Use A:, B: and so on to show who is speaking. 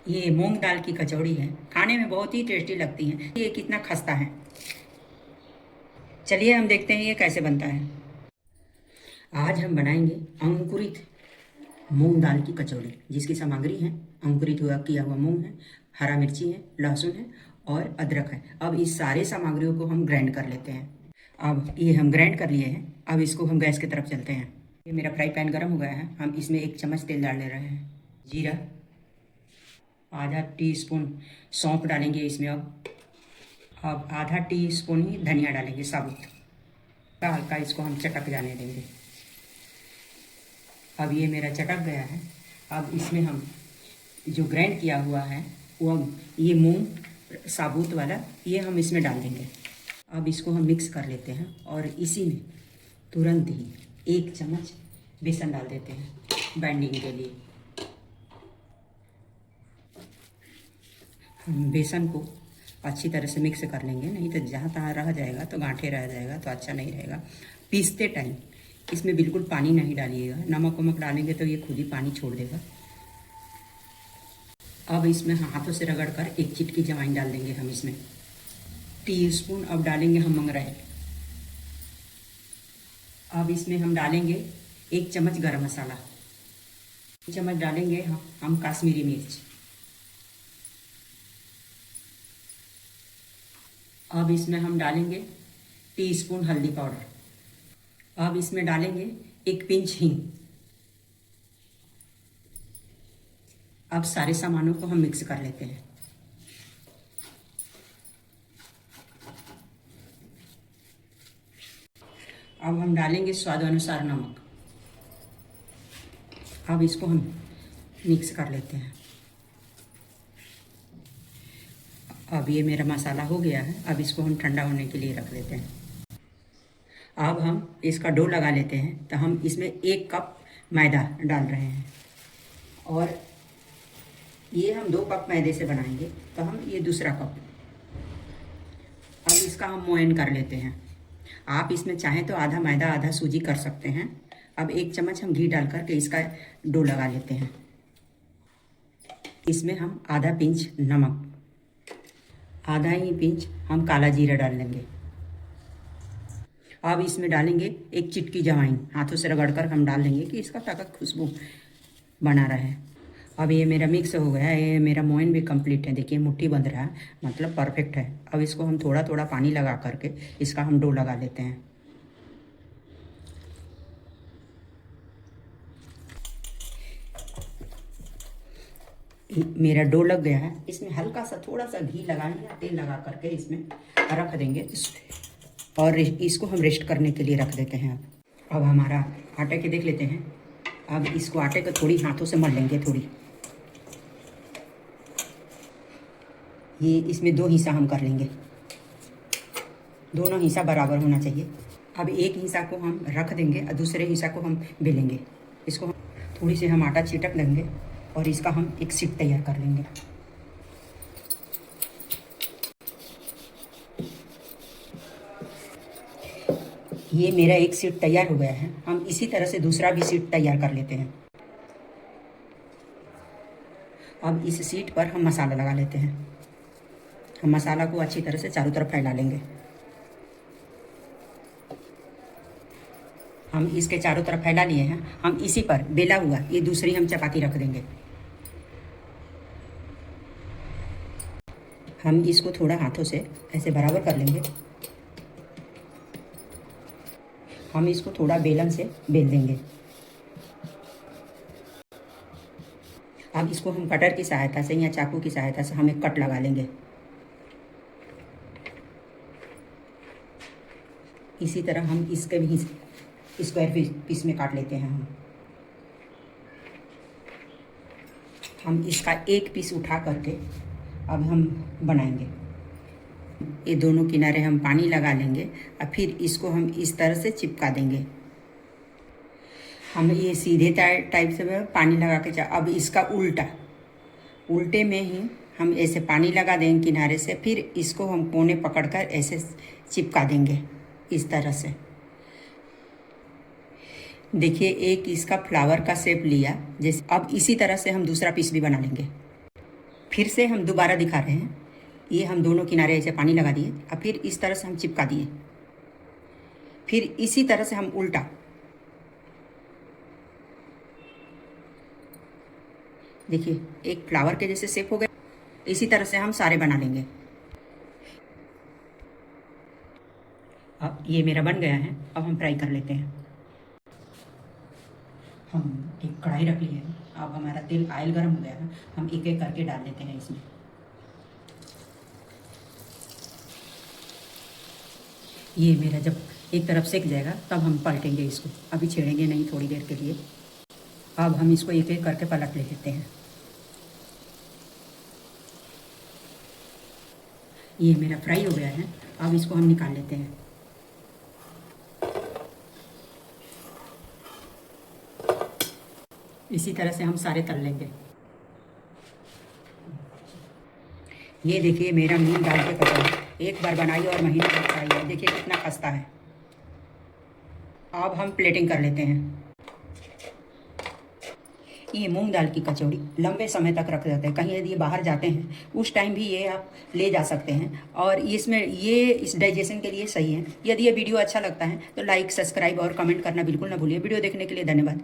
A: ये मूंग दाल की कचौड़ी है, खाने में बहुत ही टेस्टी लगती है। ये कितना खस्ता है। चलिए हम देखते हैं ये कैसे बनता है। आज हम बनाएंगे अंकुरित मूंग दाल की कचौड़ी, जिसकी सामग्री है अंकुरित हुआ किया हुआ मूंग है, हरा मिर्ची है, लहसुन है और अदरक है। अब इस सारे सामग्रियों को हम ग्राइंड कर लेते हैं। अब ये हम ग्राइंड कर लिए हैं। अब इसको हम गैस की तरफ चलते हैं। ये मेरा फ्राई पैन गर्म हो गया है। हम इसमें 1 चम्मच तेल डाल ले रहे हैं। जीरा, आधा टीस्पून सौंफ डालेंगे इसमें। अब आधा टीस्पून ही धनिया डालेंगे साबुत। हल्का इसको हम चटक जाने देंगे। अब ये मेरा चटक गया है। अब इसमें हम जो ग्राइंड किया हुआ है वो ये मूंग साबुत वाला ये हम इसमें डाल देंगे। अब इसको हम मिक्स कर लेते हैं और इसी में तुरंत ही 1 चम्मच बेसन डाल देते हैं बाइंडिंग के लिए। हम बेसन को अच्छी तरह से मिक्स कर लेंगे, नहीं तो जहाँ तहाँ रह जाएगा तो गांठे रह जाएगा तो अच्छा नहीं रहेगा। पीसते टाइम इसमें बिल्कुल पानी नहीं डालिएगा। नमक वमक डालेंगे तो ये खुद ही पानी छोड़ देगा। अब इसमें हाथों से रगड़ कर 1 चिटकी जवाइन डाल देंगे हम इसमें। टीस्पून अब डालेंगे हम मंगराई। अब इसमें हम डालेंगे 1 चम्मच गरम मसाला। 1 चम्मच डालेंगे हम काश्मीरी मिर्च। अब इसमें हम डालेंगे टीस्पून हल्दी पाउडर। अब इसमें डालेंगे 1 पिंच हींग। अब सारे सामानों को हम मिक्स कर लेते हैं। अब हम डालेंगे स्वाद अनुसार नमक। अब इसको हम मिक्स कर लेते हैं। अब ये मेरा मसाला हो गया है। अब इसको हम ठंडा होने के लिए रख देते हैं। अब हम इसका डो लगा लेते हैं। तो हम इसमें 1 कप मैदा डाल रहे हैं और ये हम 2 कप मैदे से बनाएंगे तो हम ये दूसरा कप। अब इसका हम मोयन कर लेते हैं। आप इसमें चाहें तो आधा मैदा आधा सूजी कर सकते हैं। अब 1 चम्मच हम घी डाल करके इसका डो लगा लेते हैं। इसमें हम आधा पिंच नमक, आधा ही पिंच हम काला जीरा डाल लेंगे। अब इसमें डालेंगे 1 चिटकी जवाइन। हाथों से रगड़कर हम डाल लेंगे कि इसका ताकत खुशबू बना रहे। अब ये मेरा मिक्स हो गया है। ये मेरा मोइन भी कंप्लीट है। देखिए मुट्ठी बंध रहा है, मतलब परफेक्ट है। अब इसको हम थोड़ा थोड़ा पानी लगा करके इसका हम डो लगा लेते हैं। मेरा डो लग गया है। इसमें हल्का सा थोड़ा सा घी लगाएंगे या तेल लगा करके इसमें रख देंगे और इसको हम रेस्ट करने के लिए रख देते हैं। अब हमारा आटे के देख लेते हैं। अब इसको आटे को थोड़ी हाथों से मल लेंगे थोड़ी। ये इसमें 2 हिस्सा हम कर लेंगे। दोनों हिस्सा बराबर होना चाहिए। अब एक हिस्सा को हम रख देंगे और दूसरे हिस्सा को हम बेलेंगे। इसको हम थोड़ी सी हम आटा छिटक लेंगे और इसका हम एक शीट तैयार कर लेंगे। ये मेरा एक शीट तैयार हो गया है। हम इसी तरह से दूसरा भी शीट तैयार कर लेते हैं। अब इस शीट पर हम मसाला लगा लेते हैं। हम मसाला को अच्छी तरह से चारों तरफ फैला लेंगे। हम इसके चारों तरफ फैला लिए हैं। हम इसी पर बेला हुआ ये दूसरी हम चपाती रख देंगे। हम इसको थोड़ा हाथों से ऐसे बराबर कर लेंगे। हम इसको थोड़ा बेलन से बेल देंगे। अब इसको हम कटर की सहायता से या चाकू की सहायता से हम एक कट लगा लेंगे। इसी तरह हम इसके भी स्क्वायर पीस में काट लेते हैं। हम इसका एक पीस उठा करके अब हम बनाएंगे। ये दोनों किनारे हम पानी लगा लेंगे और फिर इसको हम इस तरह से चिपका देंगे। हम ये सीधे टाइप से पानी लगा के अब इसका उल्टे में ही हम ऐसे पानी लगा देंगे किनारे से। फिर इसको हम कोने पकड़कर ऐसे चिपका देंगे इस तरह से। देखिए एक इसका फ्लावर का शेप लिया जैसे। अब इसी तरह से हम दूसरा पीस भी बना लेंगे। फिर से हम दोबारा दिखा रहे हैं। ये हम दोनों किनारे ऐसे पानी लगा दिए और फिर इस तरह से हम चिपका दिए। फिर इसी तरह से हम उल्टा, देखिए एक फ्लावर के जैसे शेप हो गए। इसी तरह से हम सारे बना लेंगे। अब ये मेरा बन गया है। अब हम फ्राई कर लेते हैं। हम एक कढ़ाई रख लिए हैं। अब हमारा तेल ऑयल गर्म हो गया है। हम एक एक करके डाल लेते हैं इसमें। ये मेरा जब एक तरफ सेक जाएगा तब हम पलटेंगे इसको, अभी छेड़ेंगे नहीं थोड़ी देर के लिए। अब हम इसको एक एक करके पलट लेते हैं। ये मेरा फ्राई हो गया है। अब इसको हम निकाल लेते हैं। इसी तरह से हम सारे तल लेंगे। ये देखिए मेरा मूंग दाल के कचौड़ी एक बार बनाई और महीने तक खाई है। देखिए कितना खस्ता है। अब हम प्लेटिंग कर लेते हैं। ये मूंग दाल की कचौड़ी लंबे समय तक रख जाते हैं। कहीं यदि ये बाहर जाते हैं उस टाइम भी ये आप ले जा सकते हैं और इसमें ये इस डाइजेशन के लिए सही है। यदि ये वीडियो अच्छा लगता है तो लाइक, सब्सक्राइब और कमेंट करना बिल्कुल ना भूलिए। वीडियो देखने के लिए धन्यवाद।